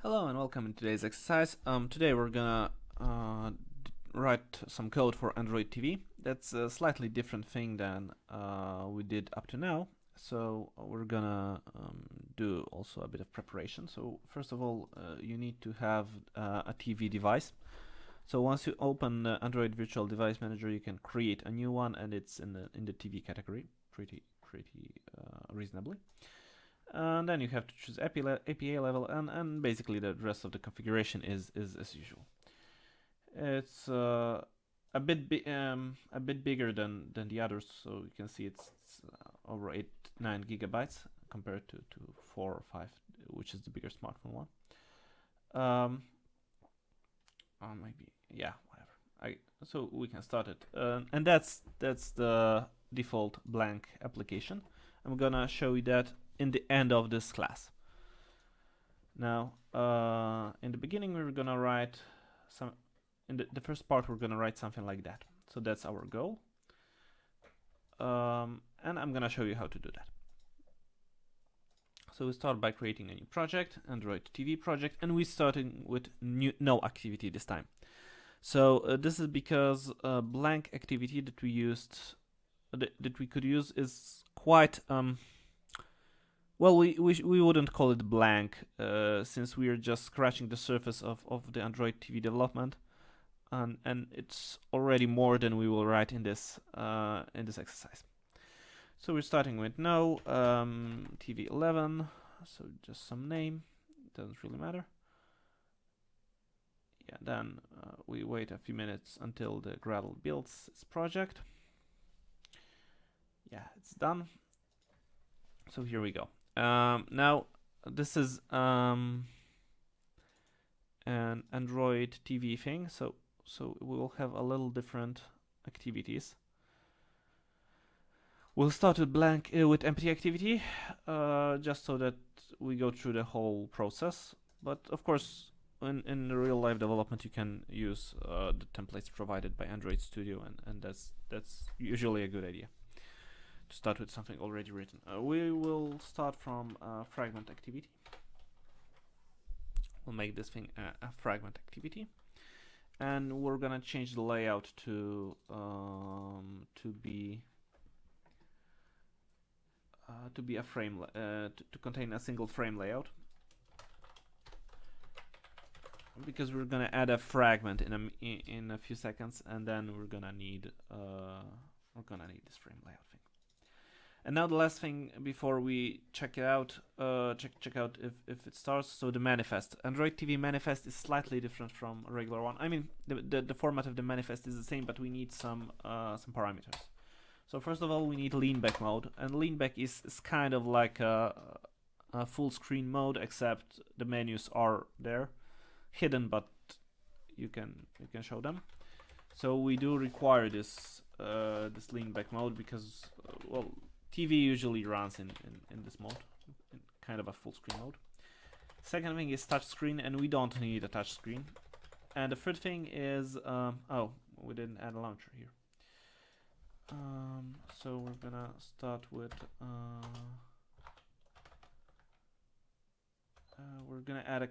Hello and welcome in today's exercise. Today we're gonna write some code for Android TV. That's a slightly different thing than we did up to now. So we're gonna do also a bit of preparation. So first of all, you need to have a TV device. So once you open the Android Virtual Device Manager, you can create a new one, and it's in the TV category pretty reasonably. And then you have to choose APA level, and basically the rest of the configuration is as usual. It's a bit bigger than the others, so you can see it's over 8-9 gigabytes compared to 4 or 5, which is the bigger smartphone one. Or maybe, yeah, whatever. So we can start it, and that's the default blank application. I'm gonna show you that in the end of this class. Now, in the beginning, we're gonna write some. In the first part, we're gonna write something like that. So that's our goal, and I'm gonna show you how to do that. So we start by creating a new project, Android TV project, and we're starting with no activity this time. So this is because blank activity that we used, that we could use, is quite well, we wouldn't call it blank, since we are just scratching the surface of the Android TV development, and it's already more than we will write in this exercise. So we're starting with no TV11, so just some name, doesn't really matter. Yeah, then we wait a few minutes until the Gradle builds its project. Yeah, it's done. So here we go. Now this is an Android TV thing, so we will have a little different activities. We'll start with blank with empty activity, just so that we go through the whole process. But of course, in real life development, you can use the templates provided by Android Studio, and that's usually a good idea to start with something already written. We will start from fragment activity. We'll make this thing a fragment activity, and we're gonna change the layout to be a frame to contain a single frame layout, because we're gonna add a fragment in a few seconds, and then we're gonna need this frame layout thing. And now the last thing before we check it out, check out if it starts. So the manifest, Android TV manifest, is slightly different from a regular one. I mean, the format of the manifest is the same, but we need some parameters. So first of all, we need lean back mode, and lean back is kind of like a full screen mode, except the menus are there, hidden, but you can show them. So we do require this lean back mode because well, TV usually runs in this mode, in kind of a full screen mode. Second thing is touch screen, and we don't need a touch screen. And the third thing is oh, we didn't add a launcher here. So we're gonna start with we're gonna add a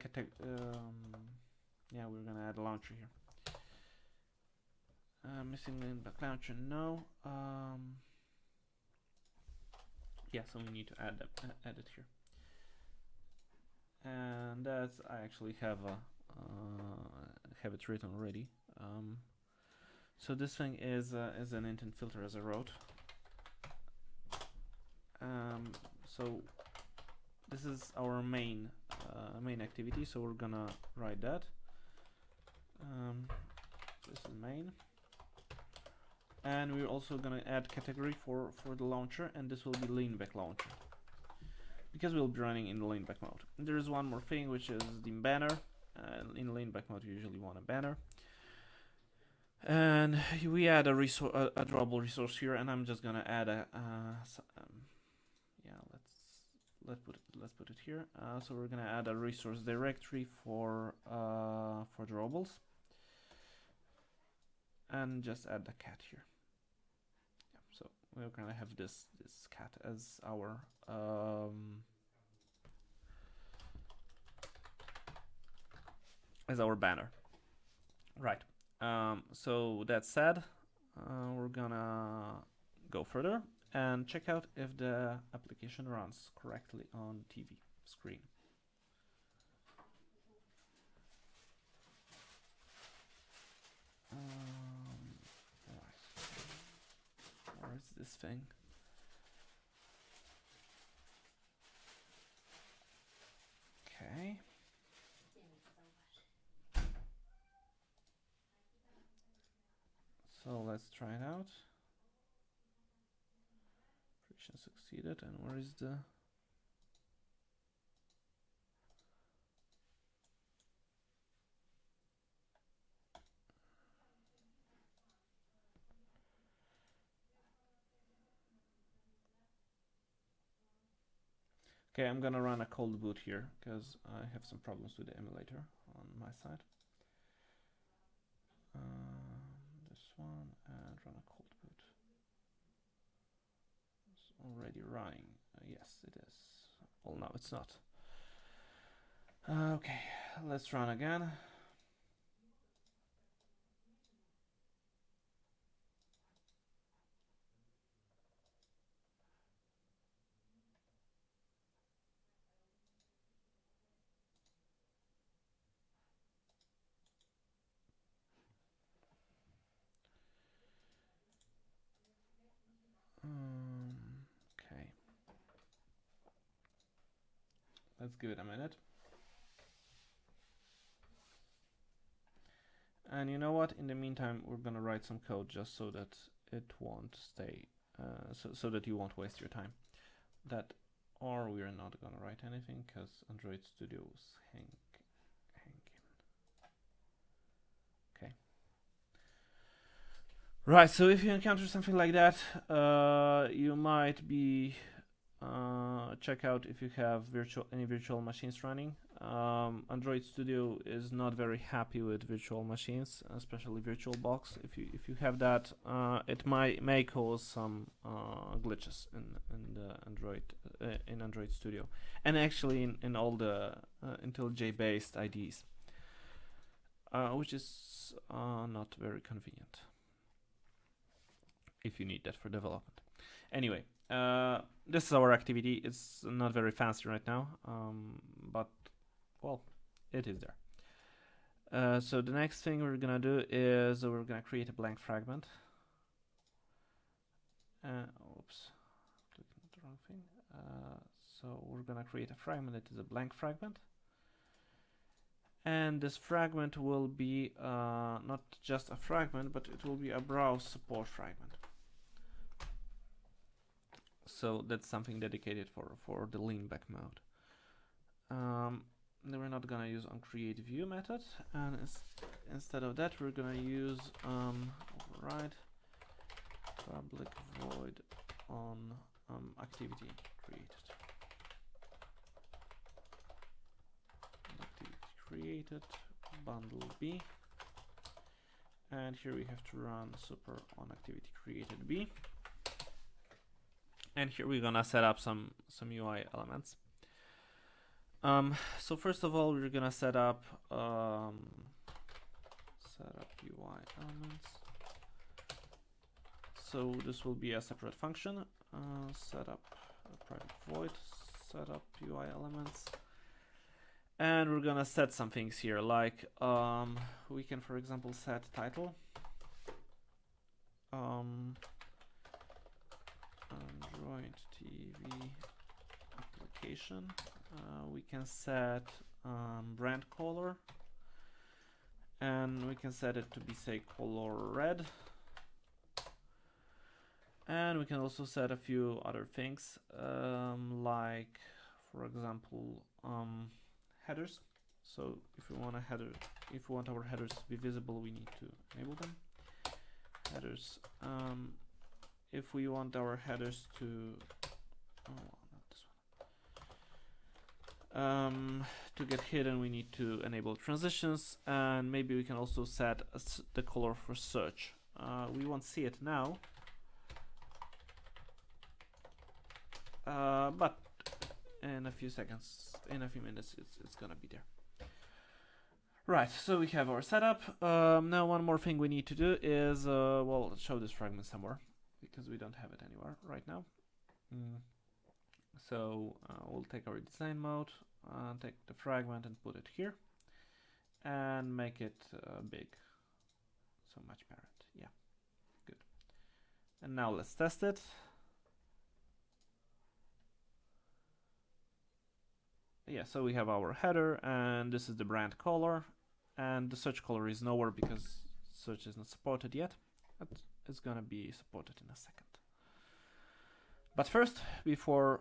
yeah, we're gonna add a launcher here. Missing lean back launcher, no. Yeah, so we need to add it here, and that's, I actually have it written already. So this thing is an intent filter, as I wrote. So this is our main activity, so we're gonna write that. This is main, and we're also gonna add category for the launcher, and this will be lean back launcher, because we'll be running in the lean back mode. And there is one more thing, which is the banner. In lean back mode, you usually want a banner. And we add a drawable resource here, and I'm just gonna add a yeah, let's put it here. So we're gonna add a resource directory for drawables, and just add the cat here. Yeah, so we're gonna have this cat as our as our banner. Right. So that said, we're gonna go further and check out if the application runs correctly on TV screen. Right. Where is this thing? Okay. So let's try it out. Prediction succeeded, and where is the... Okay, I'm gonna run a cold boot here because I have some problems with the emulator on my side. This one, and run a cold boot. It's already running. Yes, it is. Well, no, it's not. Okay, let's run again. Okay. Let's give it a minute. And you know what? In the meantime, we're gonna write some code just so that it won't stay, so that you won't waste your time. Or we're not gonna write anything because Android Studio's hanging. Okay. Right. So if you encounter something like that, you might be check out if you have any virtual machines running. Android Studio is not very happy with virtual machines, especially VirtualBox. If you have that, it may cause some glitches in the Android Studio, and actually in all the IntelliJ based IDEs, which is not very convenient if you need that for development. Anyway, this is our activity. It's not very fancy right now, but well, it is there. So the next thing we're gonna do is we're gonna create a blank fragment. Oops, clicking the wrong thing. So we're gonna create a fragment that is a blank fragment. And this fragment will be not just a fragment, but it will be a browse support fragment. So that's something dedicated for the leanback mode. We're not gonna use onCreateView method, and instead of that, we're gonna use override public void on activity created. Activity created bundle B, and here we have to run super on activity created B. And here we're gonna set up some UI elements. So first of all, we're gonna set up UI elements. So this will be a separate function. Set up a private void. Set up UI elements. And we're gonna set some things here, like we can, for example, set title. Android TV application. We can set brand color, and we can set it to be, say, color red. And we can also set a few other things, like, for example, headers. So if we want our headers to be visible, we need to enable them. Headers. If we want our headers to, not this one, to get hidden, we need to enable transitions, and maybe we can also set the color for search. We won't see it now, but in a few seconds, in a few minutes, it's gonna be there. Right, so we have our setup. Now one more thing we need to do is, well, show this fragment somewhere, because we don't have it anywhere right now. So we'll take our design mode, take the fragment and put it here, and make it big. So much parent, yeah, good. And now let's test it. Yeah, so we have our header, and this is the brand color, and the search color is nowhere because search is not supported yet, but it's gonna be supported in a second. But first, before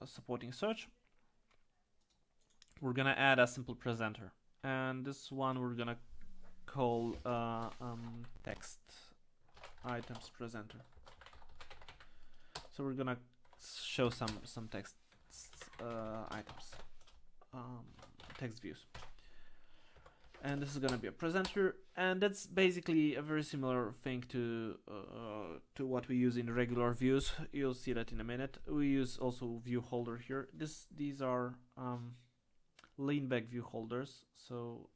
supporting search, we're gonna add a simple presenter, and this one we're gonna call text items presenter. So we're gonna show some text items, text views, and this is gonna be a presenter, and that's basically a very similar thing to what we use in regular views. You'll see that in a minute. We use also view holder here. These are lean back view holders. So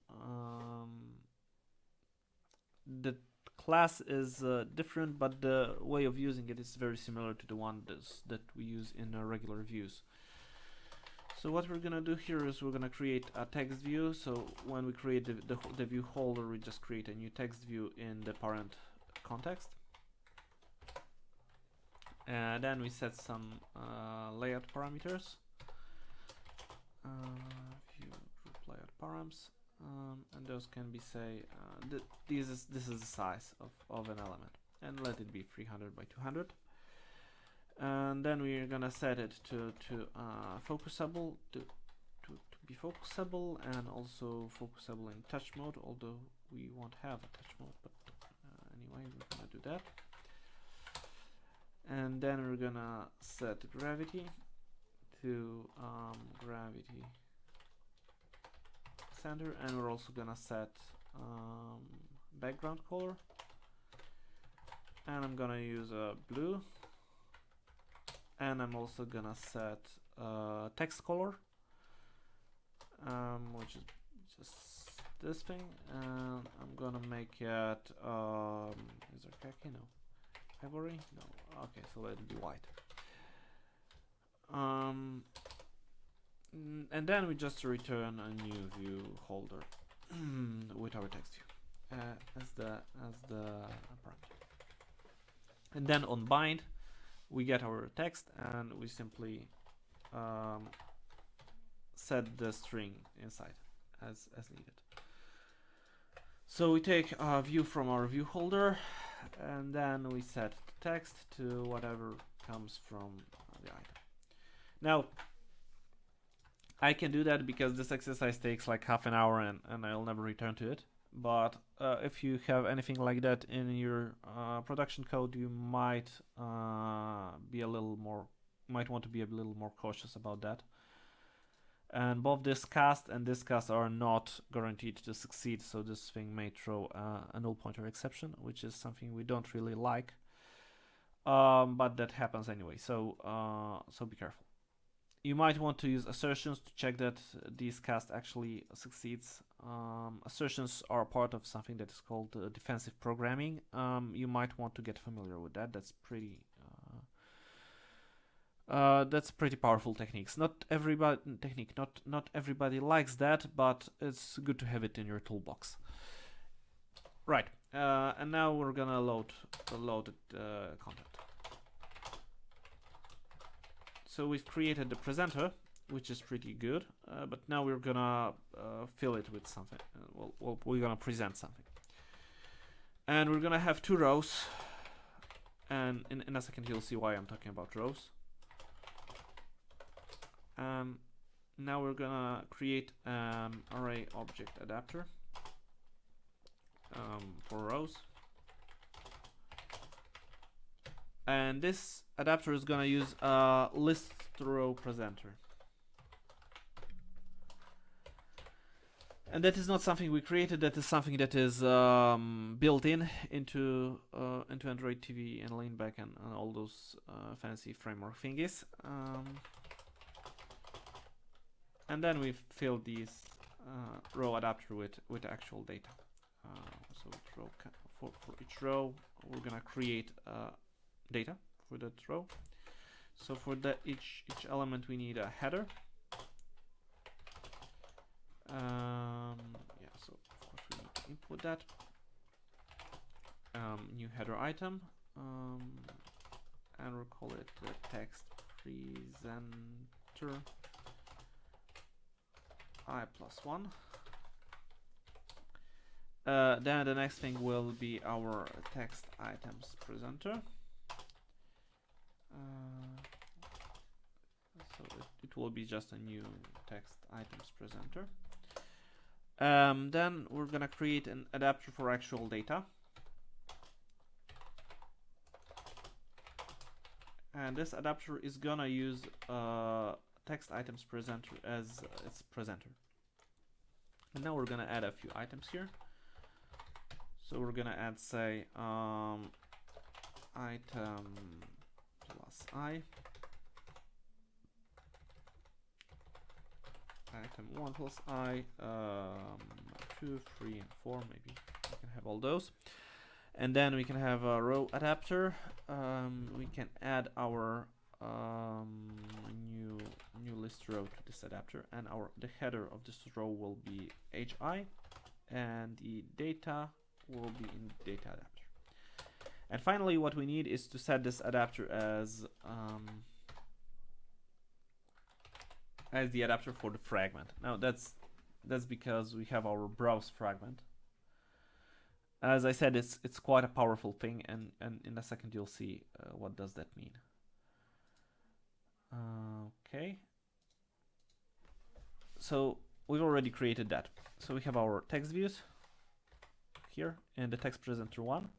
the class is different, but the way of using it is very similar to the one that we use in regular views. So what we're gonna do here is we're gonna create a text view. So when we create the view holder, we just create a new text view in the parent context, and then we set some layout parameters. View group layout params, and those can be, say, this is the size of an element, and let it be 300 by 200. And then we're gonna set it to focusable, to be focusable, and also focusable in touch mode, although we won't have a touch mode, but anyway, we're gonna do that. And then we're gonna set gravity to gravity center, and we're also gonna set background color, and I'm gonna use a blue. And I'm also gonna set text color, which is just this thing, and I'm gonna make it, is there khaki? No. Ivory? No. Okay, so let it be white. And then we just return a new view holder with our text view as the parameter. And then on bind, we get our text, and we simply set the string inside as needed. So we take a view from our view holder, and then we set the text to whatever comes from the item. Now, I can do that because this exercise takes like half an hour, and I'll never return to it. But if you have anything like that in your production code, you might want to be a little more cautious about that. And both this cast and this cast are not guaranteed to succeed, so this thing may throw a null pointer exception, which is something we don't really like. But that happens anyway, so be careful. You might want to use assertions to check that this cast actually succeeds. Assertions are part of something that is called defensive programming. You might want to get familiar with that. That's pretty powerful techniques. Not everybody likes that, but it's good to have it in your toolbox. Right, and now we're gonna load the content. So we've created the presenter, which is pretty good, but now we're gonna fill it with something. We're gonna present something, and we're gonna have two rows. And in a second, you'll see why I'm talking about rows. Now we're gonna create an array object adapter for rows. And this adapter is gonna use a list row presenter. And that is not something we created, that is something that is built into Android TV and Leanback and all those fancy framework thingies. And then we fill these row adapter with actual data. So for each row, we're gonna create data for that row. So for that each element, we need a header. Yeah, so of course we need to input that. New header item, and we'll call it text presenter I+1. Then the next thing will be our text items presenter. So it will be just a new text items presenter. Then we're gonna create an adapter for actual data. And this adapter is gonna use text items presenter as its presenter. And now we're gonna add a few items here. So we're gonna add, say, item plus I, item 1 plus I, 2, 3, and 4. Maybe we can have all those. And then we can have a row adapter. We can add our new list row to this adapter, and the header of this row will be hi, and the data will be in data adapter. And finally, what we need is to set this adapter as the adapter for the fragment. Now that's because we have our browse fragment. As I said, it's quite a powerful thing, and in a second you'll see what does that mean. Okay. So we've already created that. So we have our text views here in the text presenter 1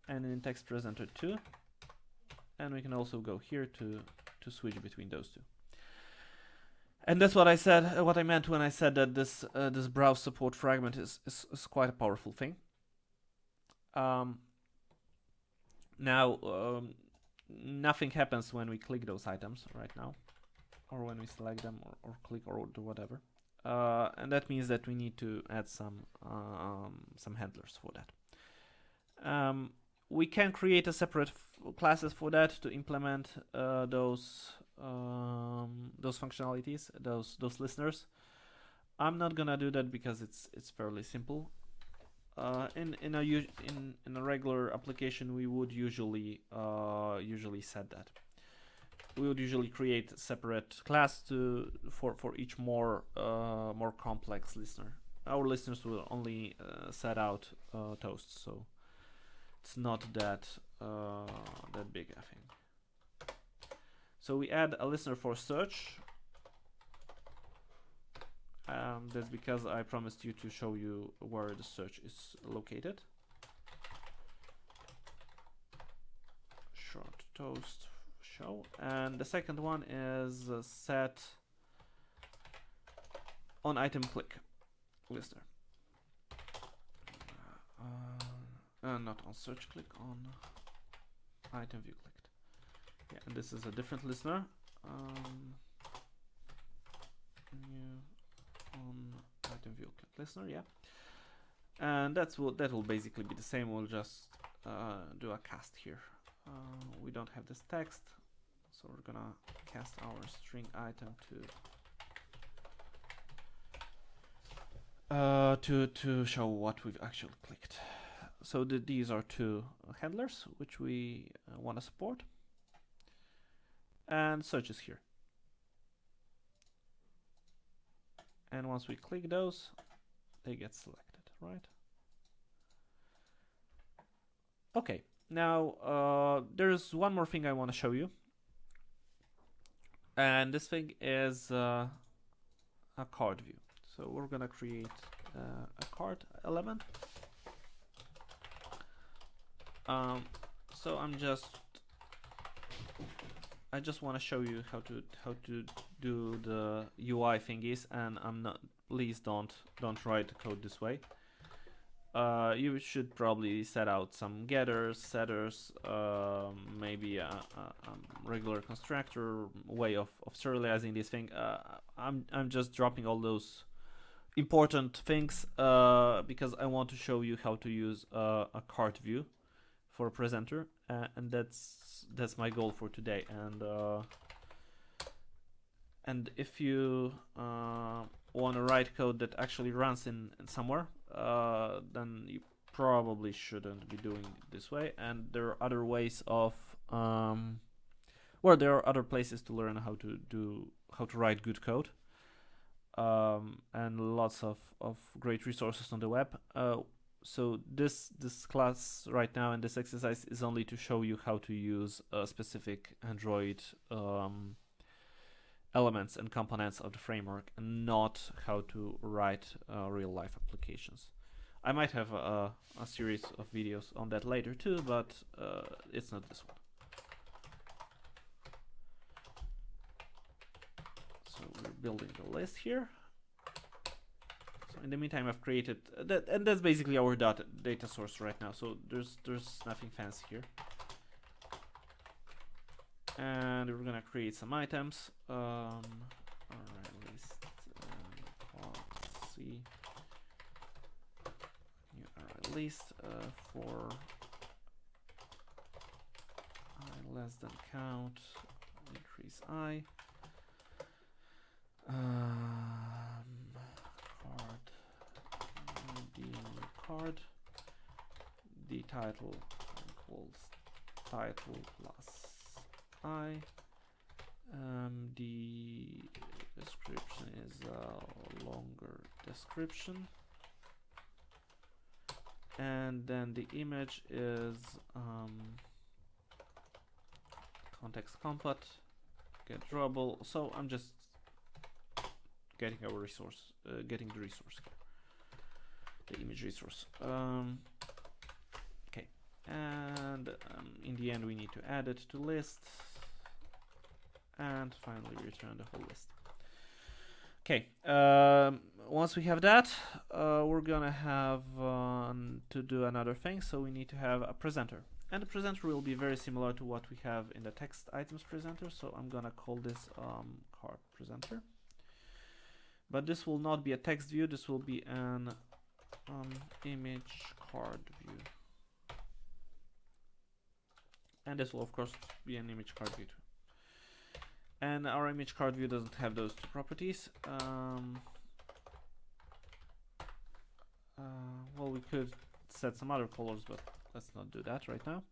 and in text presenter 2, and we can also go here to switch between those two. And that's what I said. What I meant when I said that this browse support fragment is quite a powerful thing. Now nothing happens when we click those items right now, or when we select them, or click, or do whatever. And that means that we need to add some handlers for that. We can create a separate classes for that to implement those functionalities, those listeners. I'm not gonna do that because it's fairly simple. In a regular application, we would usually set that. We would usually create a separate class for each more complex listener. Our listeners will only set out toasts, so it's not that big, I think. So we add a listener for search. That's because I promised you to show you where the search is located. Short toast show. And the second one is set on item click listener. Not on search click, on item view clicked. Yeah, and this is a different listener. New on item view click listener, yeah. And that will basically be the same. We'll just do a cast here. We don't have this text, so we're gonna cast our string item to show what we've actually clicked. So these are two handlers which we want to support, and search is here. And once we click those, they get selected, right? Okay, now there's one more thing I want to show you, and this thing is a card view. So we're gonna create a card element. So I just want to show you how to do the UI thingies, and please don't write the code this way. You should probably set out some getters, setters, maybe a regular constructor way of serializing this thing. I'm just dropping all those important things because I want to show you how to use a card view for a presenter, and that's my goal for today. And if you want to write code that actually runs in somewhere, then you probably shouldn't be doing it this way. And there are other ways of there are other places to learn how to write good code, and lots of great resources on the web. So this class right now and this exercise is only to show you how to use specific Android elements and components of the framework, and not how to write real life applications. I might have a series of videos on that later too, but it's not this one. So we're building the list here. So in the meantime, I've created that, and that's basically our data source right now. So there's nothing fancy here. And we're gonna create some items. Alright, list C new array list for I less than count, increase I. Card the title equals title plus I. The description is a longer description, and then the image is context compat get drawable. So I'm just getting our resource, getting the resource here, the image resource. Okay, and in the end we need to add it to list, and finally return the whole list. Okay, once we have that, we're gonna have to do another thing. So we need to have a presenter, and the presenter will be very similar to what we have in the text items presenter. So I'm gonna call this card presenter, but this will not be a text view. This will be an image card view, and this will of course be an image card view too. And our image card view doesn't have those two properties. Well, we could set some other colors, but let's not do that right now.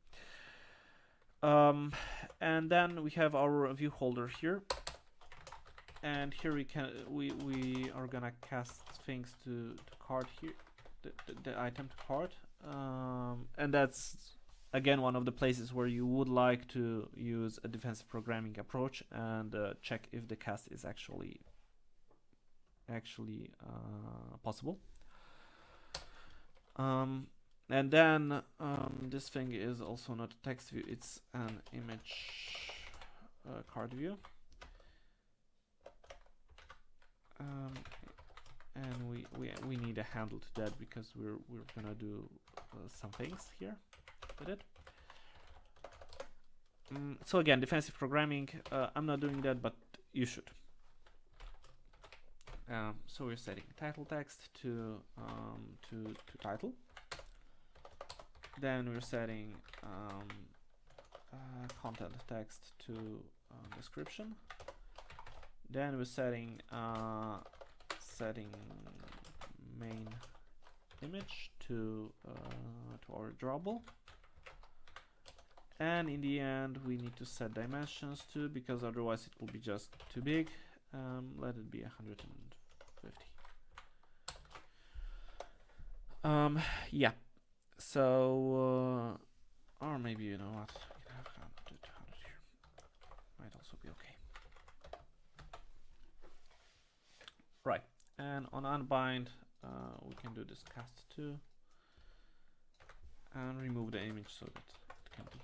And then we have our view holder here, and here we are gonna cast things to card here, the item to card, and that's again one of the places where you would like to use a defensive programming approach and check if the cast is actually possible. And then this thing is also not a text view, it's an image card view. And we need a handle to that because we're gonna do some things here with it. So again, defensive programming, I'm not doing that, but you should. So we're setting title text to title. Then we're setting content text to description. Then we're setting main image to our drawable. And in the end, we need to set dimensions too, because otherwise it will be just too big. Let it be 150. Yeah. So, or maybe, you know what, we can have 100 here. Might also be okay. Right. And on unbind, we can do this cast too, and remove the image so that it can be.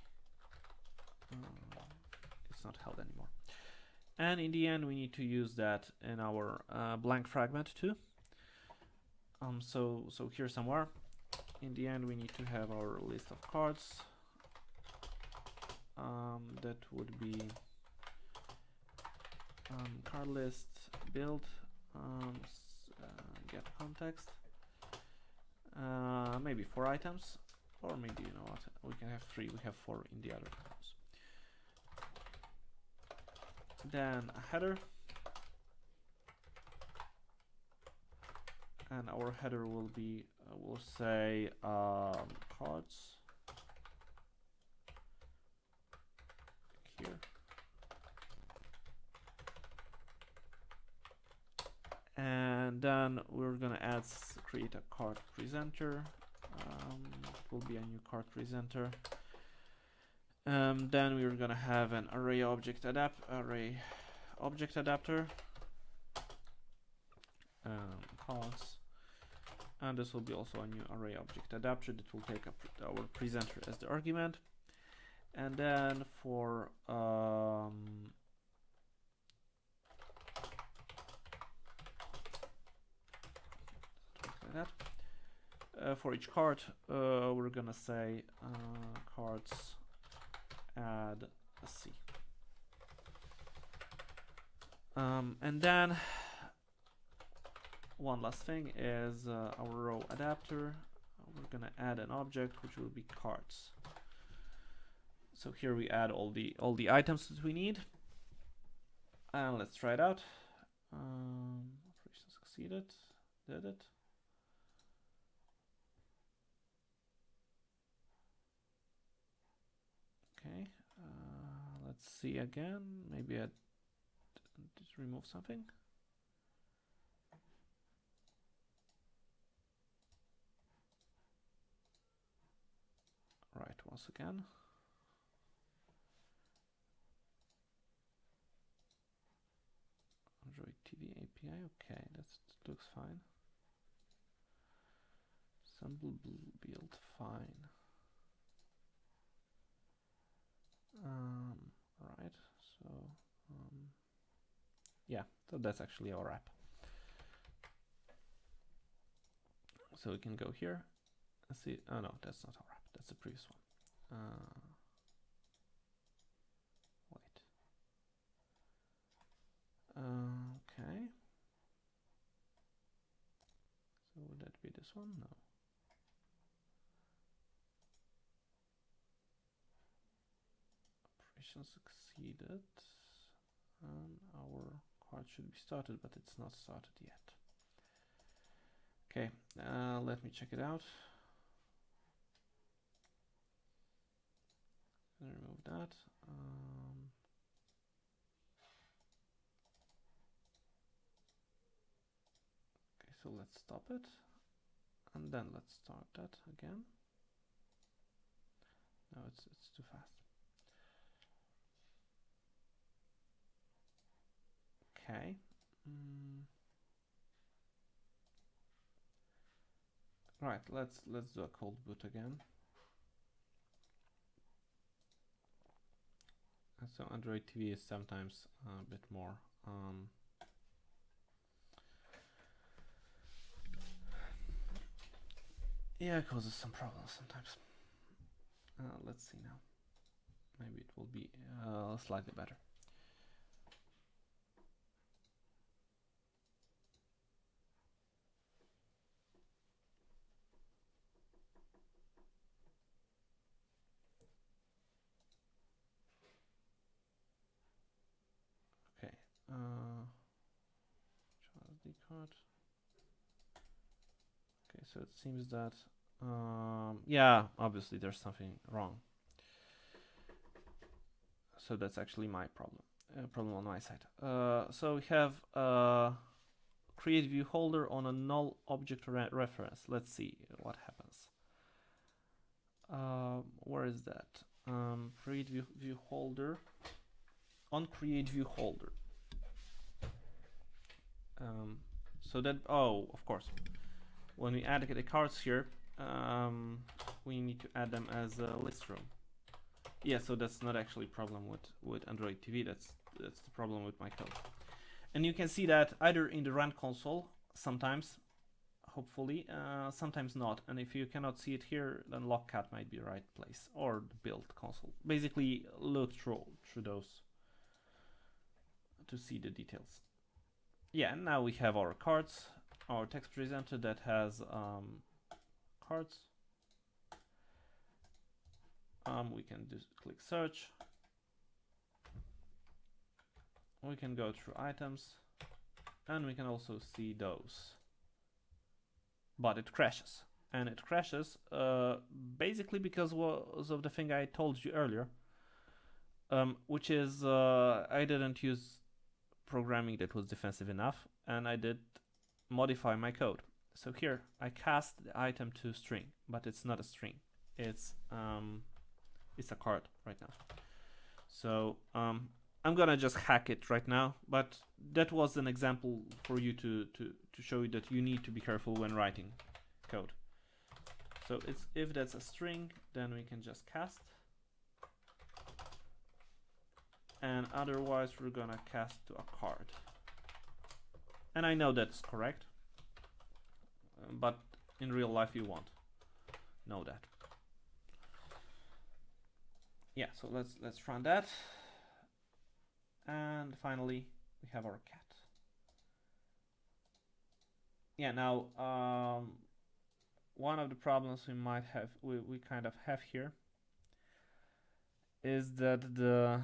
It's not held anymore. And in the end, we need to use that in our blank fragment too. So here somewhere, in the end, we need to have our list of cards. That would be card list build get context. Maybe 4 items, or maybe, you know what, we can have 3. We have 4 in the other items. Then a header, and our header will be we'll say cards here. And then we're gonna create a card presenter. It will be a new card presenter. Then we're gonna have an array object adapter. Cards. And this will be also a new array object adapter that will take our presenter as the argument. And then for for each card, we're gonna say cards add a C. And then one last thing is our row adapter. We're gonna add an object which will be cards. So here we add all the items that we need, and let's try it out. Operation succeeded. Did it? Okay. Let's see again. Maybe I did remove something. Right, once again. Android TV API, okay, that looks fine. Assemble build, fine. Right, so yeah, so that's actually our app. So we can go here and see. Oh no, that's not our app. That's the previous one. Wait. Okay. So would that be this one? No. Operation succeeded. And our card should be started, but it's not started yet. Okay, let me check it out. Remove that. Okay, so let's stop it, and then let's start that again. No, it's too fast. Okay. Right, let's do a cold boot again. So Android TV is sometimes a bit more yeah, it causes some problems sometimes. Let's see now. Maybe it will be slightly better. Okay. SD card. Okay, so it seems that yeah, obviously there's something wrong. So that's actually my problem. Problem on my side. So we have create view holder on a null object reference. Let's see what happens. Where is that? Create view holder on create view holder. So that, oh, of course, when we add the cards here, we need to add them as a list room. Yeah, so that's not actually a problem with Android TV. That's the problem with my code. And you can see that either in the run console sometimes, hopefully, sometimes not. And if you cannot see it here, then Logcat might be the right place, or the build console. Basically, look through those to see the details. Yeah, and now we have our cards. our text presenter that has cards. We can just click search. We can go through items, and we can also see those. But it crashes, and it crashes basically because of the thing I told you earlier, which is I didn't use programming that was defensive enough, and I did modify my code. So here I cast the item to string, but it's not a string. It's a card right now. So I'm gonna just hack it right now, but that was an example for you to show you that you need to be careful when writing code. So it's if that's a string, then we can just cast, and otherwise we're gonna cast to a card. And I know that's correct, but in real life you won't know that. Yeah, so let's run that. And finally we have our cat. Yeah, now one of the problems we might have, we kind of have here, is that the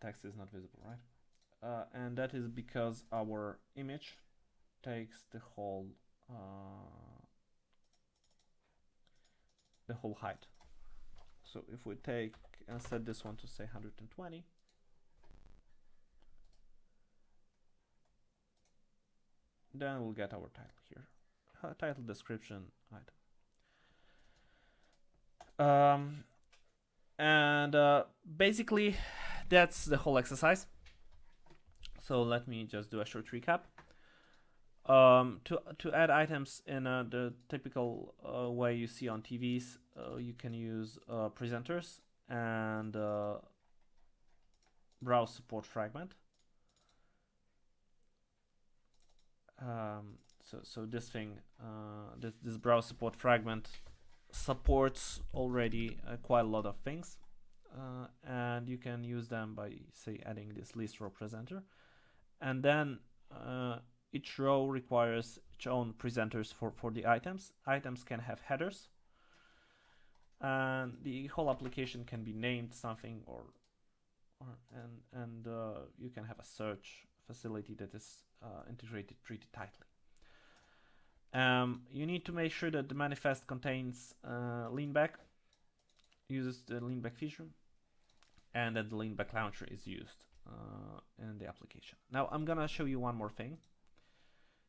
text is not visible, right? And that is because our image takes the whole height. So if we take and set this one to say 120, then we'll get our title here. Title, description, item. And basically that's the whole exercise. So let me just do a short recap. To add items in the typical way you see on TVs, you can use presenters and browse support fragment. So this thing, this browse support fragment supports already quite a lot of things, and you can use them by, say, adding this list row presenter, and then each row requires its own presenters for the items. Items can have headers, and the whole application can be named something, and you can have a search facility that is integrated pretty tightly. You need to make sure that the manifest contains leanback, uses the leanback feature, and that the leanback launcher is used in the application. Now I'm gonna show you one more thing.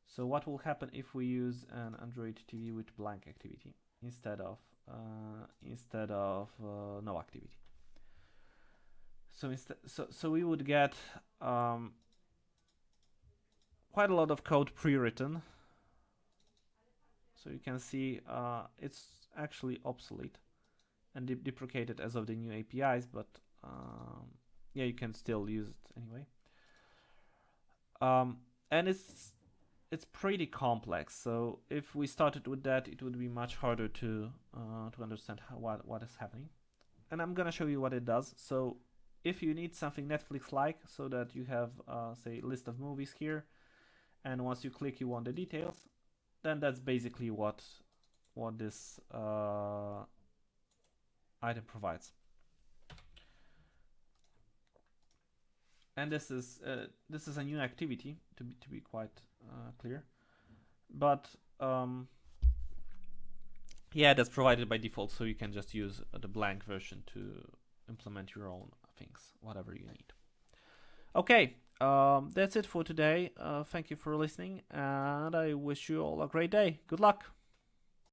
So what will happen if we use an Android TV with blank activity instead of no activity? So we would get quite a lot of code pre-written. So you can see it's actually obsolete and deprecated as of the new APIs, but yeah, you can still use it anyway. And it's pretty complex. So if we started with that, it would be much harder to understand what is happening. And I'm gonna show you what it does. So if you need something Netflix-like, so that you have say a list of movies here, and once you click you want the details, then that's basically what this item provides. And this is a new activity, to be quite clear, but yeah, that's provided by default, so you can just use the blank version to implement your own things, whatever you need. Okay, that's it for today. Thank you for listening, and I wish you all a great day. Good luck.